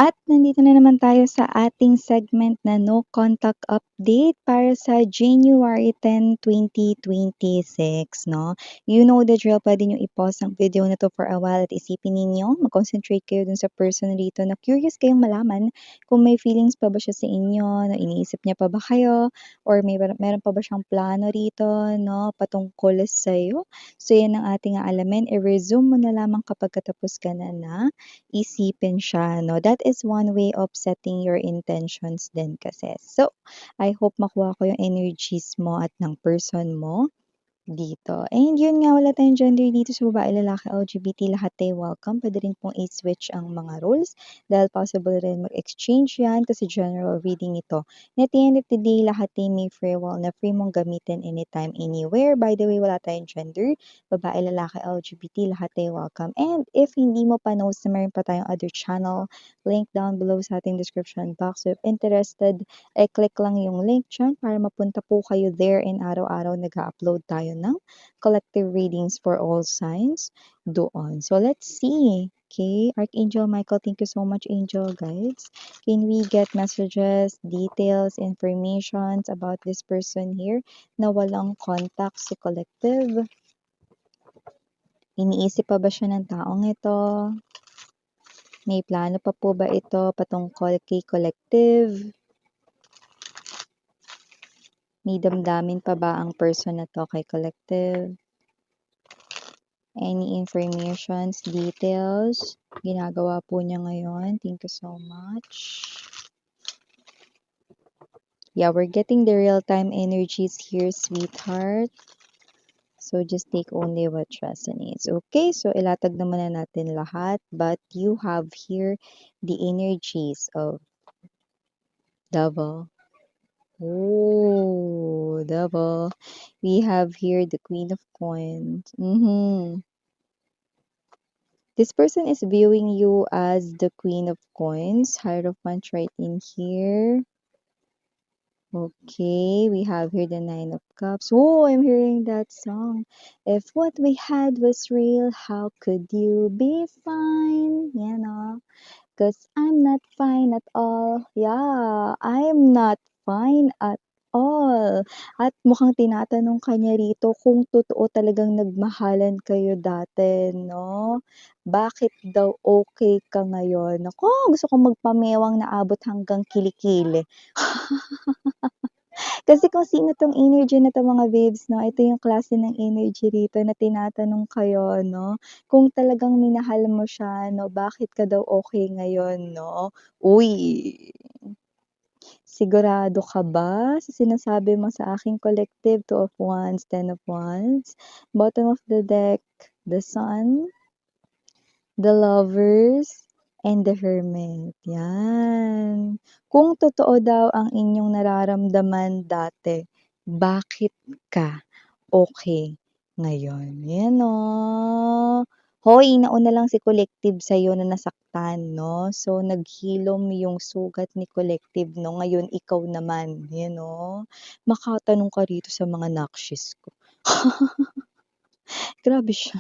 At nandito na naman tayo sa ating segment na no contact update para sa January 10, 2026, no? You know the drill, pwede nyo i-pause ang video na to for a while at isipin ninyo, mag-concentrate kayo dun sa person rito na curious kayong malaman kung may feelings pa ba siya sa inyo, na iniisip niya pa ba kayo, or meron pa ba siyang plano rito, no, patungkol sa'yo. So yan ang ating aalamin, i-resume mo na lamang kapag katapos ka na isipin siya, no? That is one way of setting your intentions din kasi. So, I hope makuha ko yung energies mo at ng person mo dito. And yun nga, wala tayong gender dito sa babae, lalaki, LGBT, lahat ay welcome. Pwede rin pong i-switch ang mga roles dahil possible rin mag-exchange yan kasi general reading ito. And at the end of the day, lahat ay may free will na free mong gamitin anytime, anywhere. By the way, wala tayong gender. Babae, lalaki, LGBT, lahat ay welcome. And if hindi mo pa knows na meron pa tayong other channel, link down below sa ating description box. If interested, click lang yung link dyan para mapunta po kayo there, and araw-araw nag-upload tayo ng collective readings for all signs doon. So let's see. Okay, Archangel Michael, thank you so much, Angel guides. Can we get messages, details, informations about this person here na walang contact si collective? Iniisip pa ba siya ng taong ito? May plano pa po ba ito patungkol kay collective? May damdamin pa ba ang person na to kay collective? Any informations, details? Ginagawa po niya ngayon. Thank you so much. Yeah, we're getting the real-time energies here, sweetheart. So, just take only what resonates. Okay, so ilatag naman na natin lahat. But you have here the energies of Devil. Oh, Devil. We have here the Queen of Coins. This person is viewing you as the Queen of Coins. Hierophant right in here. Okay, we have here the Nine of Cups. Oh, I'm hearing that song. If what we had was real, how could you be fine? You know, because I'm not fine at all. Yeah, I'm not fine at all. At mukhang tinatanong ka niya rito kung totoo talagang nagmahalan kayo dati, no? Bakit daw okay ka ngayon? Naku, gusto kong magpamewang na abot hanggang kilikili. Kasi kung sino 'tong energy na 'to mga babes 'no, ito yung klase ng energy rito na tinatanong kayo 'no, kung talagang minahal mo siya 'no, bakit ka daw okay ngayon 'no? Uy, sigurado ka ba sa sinasabi mo sa aking collective? Two of Wands, Ten of Wands, bottom of the deck, the Sun, the Lovers, and the Hermit, yan. Kung totoo daw ang inyong nararamdaman dati, bakit ka okay ngayon? Yan, oh. Hoy, nauna lang si collective sa'yo na nasaktan 'no, so naghilom yung sugat ni collective 'no, ngayon ikaw naman, yan, oh. Makatanong ka rito sa mga nakshis ko. Grabe siya.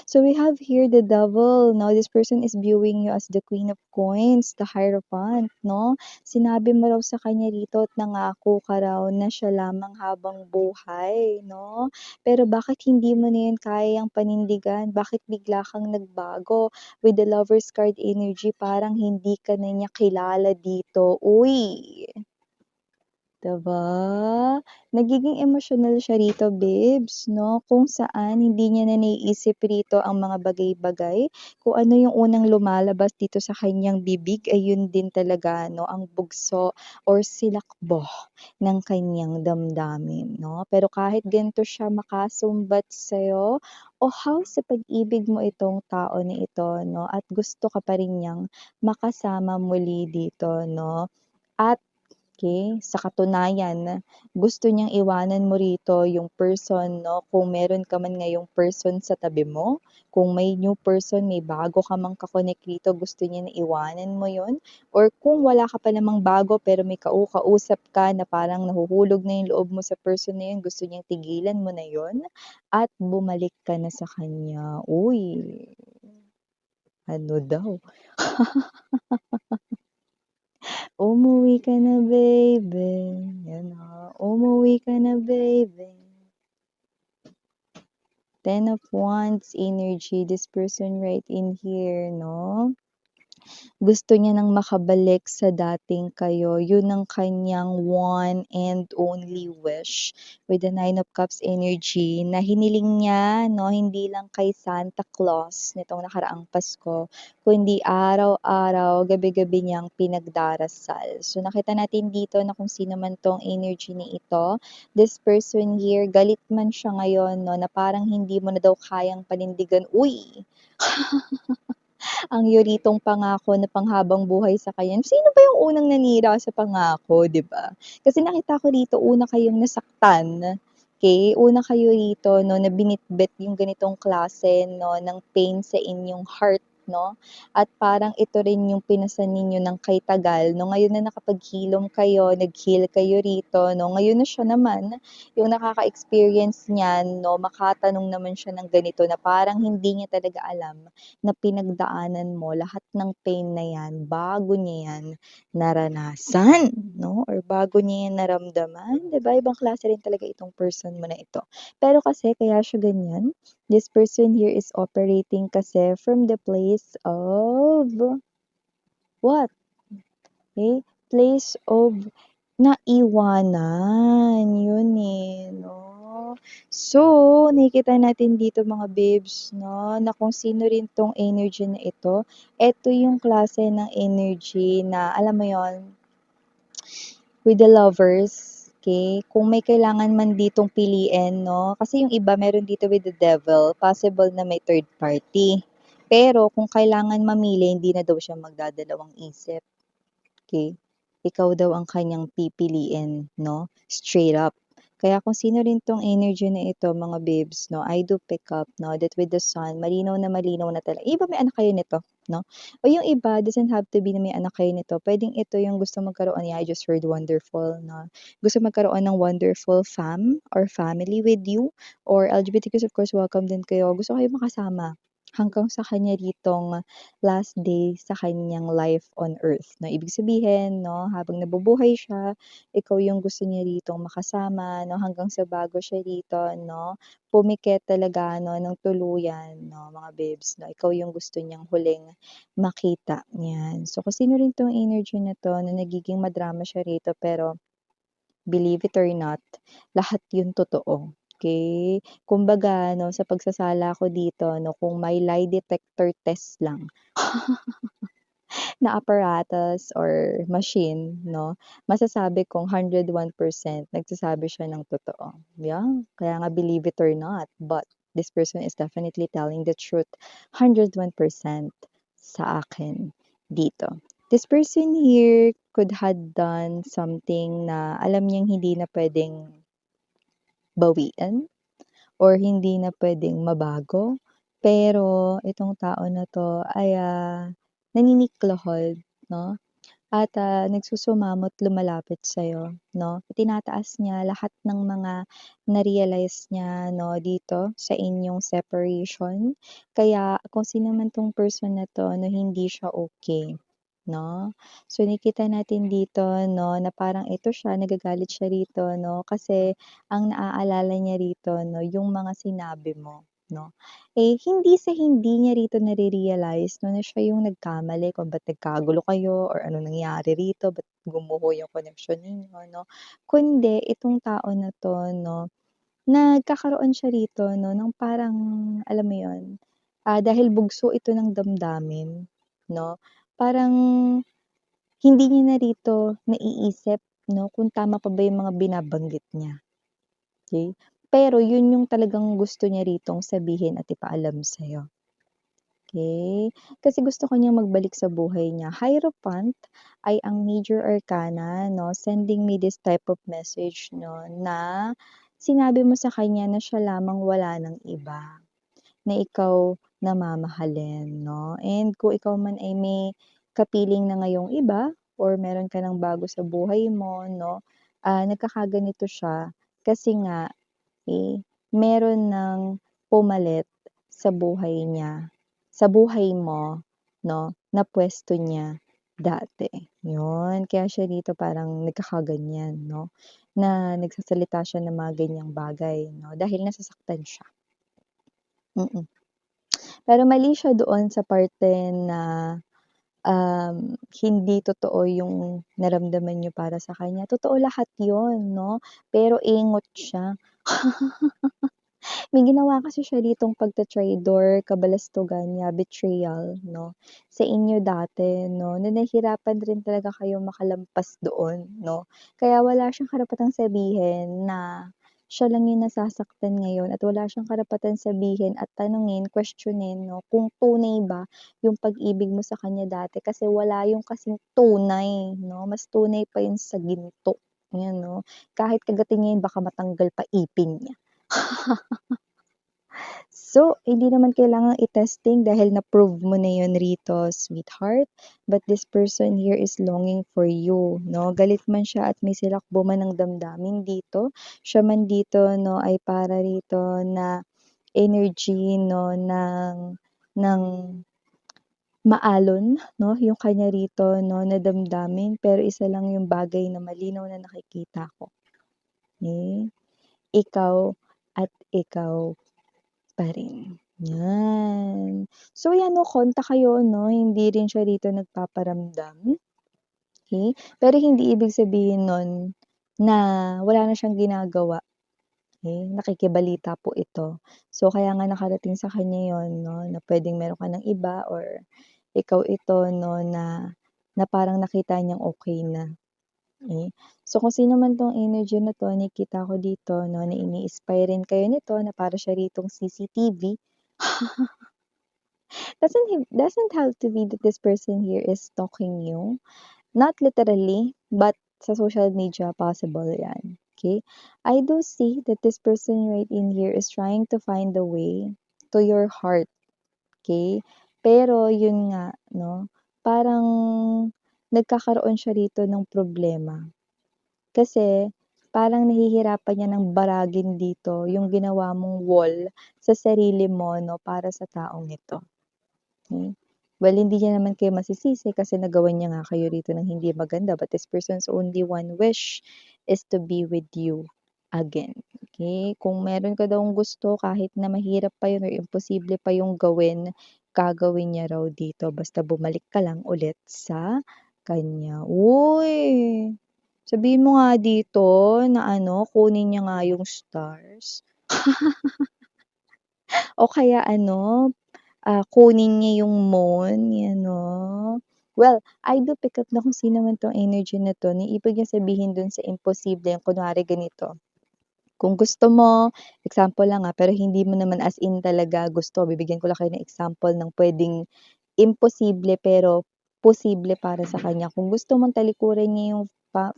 So we have here the Devil. Now, this person is viewing you as the Queen of Coins, the Hierophant, no? Sinabi mo raw sa kanya rito at nangako ka raw na siya lamang habang buhay, no? Pero bakit hindi mo na yun kayang panindigan? Bakit bigla kang nagbago? With the Lover's card energy, parang hindi ka na niya kilala dito. Uy! Diba? Nagiging emosyonal siya rito, babes, no? Kung saan hindi niya na naiisip rito ang mga bagay-bagay. Kung ano yung unang lumalabas dito sa kanyang bibig, ay yun din talaga, no? Ang bugso or silakbo ng kanyang damdamin, no? Pero kahit ganito siya makasumbat sa'yo, o how sa pag-ibig mo itong tao na ito, no? At gusto ka pa rin niyang makasama muli dito, no? At okay, sa katunayan, gusto niyang iwanan mo rito yung person 'no, kung meron ka man ngayong person sa tabi mo, kung may new person, may bago ka mang ka-connect rito, gusto niya na iwanan mo yon, or kung wala ka pa namang bago pero may kausap ka na parang nahuhulog na yung loob mo sa person na yun, gusto niyang tigilan mo na yon at bumalik ka na sa kanya. Uy, ano daw? Umuwi ka na baby, yan umuwi ka na baby. 10 of Wands energy, this person right in here, no? Gusto niya nang makabalik sa dating kayo. Yun ang kanyang one and only wish. With the Nine of Cups energy na hiniling niya, no, hindi lang kay Santa Claus nitong nakaraang Pasko, kundi araw-araw, gabi-gabi niyang pinagdarasal. So nakita natin dito na kung sino man tong energy ni ito, this person here, galit man siya ngayon, no, na parang hindi mo na daw kayang panindigan. Uy! Ang yuritong pangako na panghabang buhay sa kanya. Sino ba yung unang nanira sa pangako, 'di ba? Kasi nakita ko dito una kayong nasaktan. Okay? Una kayo rito no na binitbit yung ganitong klase no ng pain sa inyong heart, no? At parang ito rin yung pinasan ninyo ng kay tagal no. Ngayon na nakapaghilom kayo, nag-heal kayo rito no. Ngayon na siya naman yung nakaka-experience niyan no, makatanong naman siya ng ganito na parang hindi niya talaga alam na pinagdaanan mo, lahat ng pain na yan, bago niya yan naranasan, no? Or bago niya yan naramdaman, 'di ba? Ibang klase rin talaga itong person mo na ito. Pero kasi kaya siya ganyan, this person here is operating kasi from the place of what? Okay? Place of naiwanan, yun no? So, nakikita natin dito mga babes, no, na kung sino rin tong energy na ito yung klase ng energy na, alam mo yon with the lovers, okay? Kung may kailangan man ditong piliin, no? Kasi yung iba meron dito with the devil, possible na may third party. Pero kung kailangan mamili, hindi na daw siya magdadalawang isip. Okay? Ikaw daw ang kanyang pipiliin, no? Straight up. Kaya kung sino rin tong energy na ito, mga babes, no? I do pick up, no? That with the sun, malinaw na talaga. Iba may anak kayo nito, no? O yung iba, doesn't have to be na may anak kayo nito. Pwedeng ito yung gusto magkaroon, yeah, I just heard wonderful, no? Gusto magkaroon ng wonderful fam or family with you. Or LGBTQs, of course, welcome din kayo. Gusto kayo makasama hanggang sa kanya ditong last day sa kanyang life on earth. No, ibig sabihin, no, habang nabubuhay siya, ikaw yung gusto niya rito makasama, no, hanggang sa bago siya rito, no, pumikit talaga, no, ng tuluyan, no, mga babes, no, ikaw yung gusto niyang huling makita. Yan. So, kung sino rin tong energy na to, na nagiging madrama siya rito, pero believe it or not, lahat yun totoo. Okay? Kumbaga, no, sa pagsasala ko dito, no, kung may lie detector test lang, na apparatus or machine, no, masasabi kong 101% nagsasabi siya ng totoo. Yeah, kaya nga believe it or not, but this person is definitely telling the truth 101% sa akin dito. This person here could had done something na alam niyang hindi na pwedeng bawian or hindi na pwedeng mabago. Pero itong tao na 'to ay, naniniklahod 'no, at, nagsusumamot lumalapit sa'yo 'no. Tinataas niya lahat ng mga na-realize niya 'no, dito sa inyong separation. Kaya kung sino man 'tong person na 'to na hindi siya okey 'no. So nakikita natin dito 'no, na parang ito siya, nagagalit siya rito 'no, kasi ang naaalala niya rito 'no, yung mga sinabi mo 'no. Eh, hindi sa hindi niya rito nare-realize 'no, na siya yung nagkamali kung ba't nagkagulo kayo or anong nangyari rito, ba't gumuho yung connection ninyo 'no. Kundi itong tao na 'to 'no, nagkakaroon siya rito 'no, ng parang alam mo yun, dahil bugso ito ng damdamin 'no, parang hindi niya na rito naiisip 'no, kung tama pa ba yung mga binabanggit niya, okey? Pero yun yung talagang gusto niya ritong sabihin at ipaalam sa'yo, okey? Kasi gusto ko niyang magbalik sa buhay niya. Hierophant ay ang major arcana 'no, sending me this type of message 'no, na sinabi mo sa kanya na siya lamang, wala ng iba. Na ikaw namamahalin 'no, and kung ikaw man ay may kapiling na ngayong iba or meron ka ng bago sa buhay mo 'no, nagkakaganito siya kasi nga, eh, meron ng pumalit sa buhay niya, sa buhay mo 'no, na puwesto niya dati. Yun, kaya siya dito parang nagkakaganyan 'no, na nagsasalita siya ng mga ganyang bagay 'no, dahil nasasaktan siya. Mm. Pero mali siya doon sa parte na, hindi totoo yung naramdaman niyo para sa kanya. Totoo lahat yun 'no, pero ingot siya. May ginawa kasi siya ditong pagta-traitor, kabalastugan niya, betrayal 'no, sa inyo dati 'no, na nahihirapan rin talaga kayong makalampas doon 'no. Kaya wala siyang karapatang sabihin na siya lang yung nasasaktan ngayon at wala siyang karapatan sabihin at tanungin, questionin 'no, kung tunay ba yung pag-ibig mo sa kanya dati kasi wala yung kasing tunay 'no, mas tunay pa yun sa ginto, 'yan 'no. Kahit kagatin niya yun baka matanggal pa ipin niya. So, hindi naman kailangang i-testing dahil na-prove mo na yun rito, sweetheart. But this person here is longing for you, no? Galit man siya at may silakbo man ng damdamin dito. Siya man dito, no, ay para rito na energy, no, ng maalon, no, yung kanya rito, no, na damdamin. Pero isa lang yung bagay na malinaw na nakikita ko. Okay? Ikaw at ikaw pa rin, 'yan. So 'yan 'no, konta kayo 'no, hindi rin siya rito nagpaparamdam, okey? Pero hindi ibig sabihin nun na wala na siyang ginagawa, okey? Nakikibalita po ito. So kaya nga nakarating sa kanya yun 'no, na puwedeng meron ka ng iba or ikaw ito 'no, na parang nakita niyang okey na, okey? So kung sino man 'tong energy na 'to, nakikita ko dito 'no, na ini-spy rin kayo nito na para siya ritong CCTV. Doesn't have to be that this person here is stalking you. Not literally, but sa social media possible 'yan, okay? I do see that this person right in here is trying to find a way to your heart, okay? Pero yun nga 'no, parang nagkakaroon siya rito ng problema. Kasi parang nahihirapan niya ng baragin dito yung ginawa mong wall sa sarili mo 'no, para sa taong ito. Hmm. Well, hindi niya naman kayo masisisi kasi nagawan niya nga kayo rito ng hindi maganda, but this person's only one wish is to be with you again, okey? Kung meron ka dawng gusto kahit na mahirap pa yun or imposible pa yung gawin, gagawin niya raw dito basta bumalik ka lang ulit sa kanya. Uy! Sabihin mo nga dito na ano, kunin niya nga yung stars o kaya ano, kunin niya yung moon, 'yan 'no. Well, I do pick up na kung sino man 'tong energy na 'to, na ibig niyang sabihin dun sa imposible, kunwari ganito, kung gusto mo, example lang, pero hindi mo naman as in talaga gusto, bibigyan ko lang kayo ng example ng puwedeng imposible pero posible para sa kanya. Kung gusto mong talikuran niya yung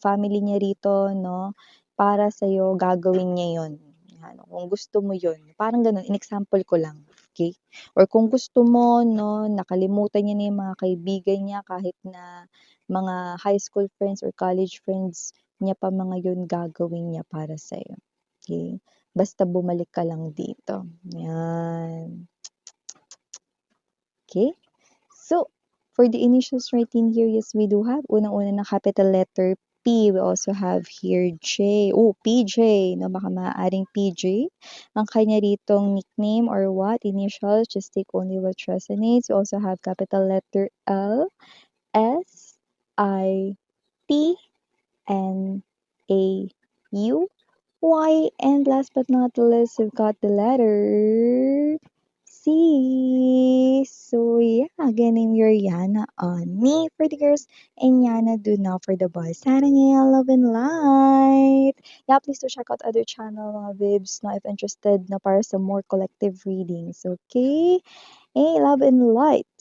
family niya rito 'no, para sa'yo gagawin niya yun, 'yan. Kung gusto mo yun, parang gano'n, in-example ko lang, okey? Or kung gusto mo 'no, nakalimutan niya na yung mga kaibigan niya kahit na mga high school friends or college friends niya pa mga yun, gagawin niya para sa'yo, okey? Basta bumalik ka lang dito, 'yan. Okay. So, for the initials right in here, yes, we do have unang-una na capital letter P. We also have here J. Oh, PJ, no? Baka maaaring PJ. Ang kanya ritong nickname or what, initials, just take only what resonates. We also have capital letter L, S, I, T, N, A, U, Y, and last but not least, we've got the letter C. So yeah, again, name your Yana on me for the girls and Yana do now for the boys. Sarangaya, love and light. Yeah, please do check out other channel mga bibs na if interested na para sa more collective readings. Okay? Hey, love and light.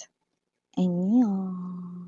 And yeah.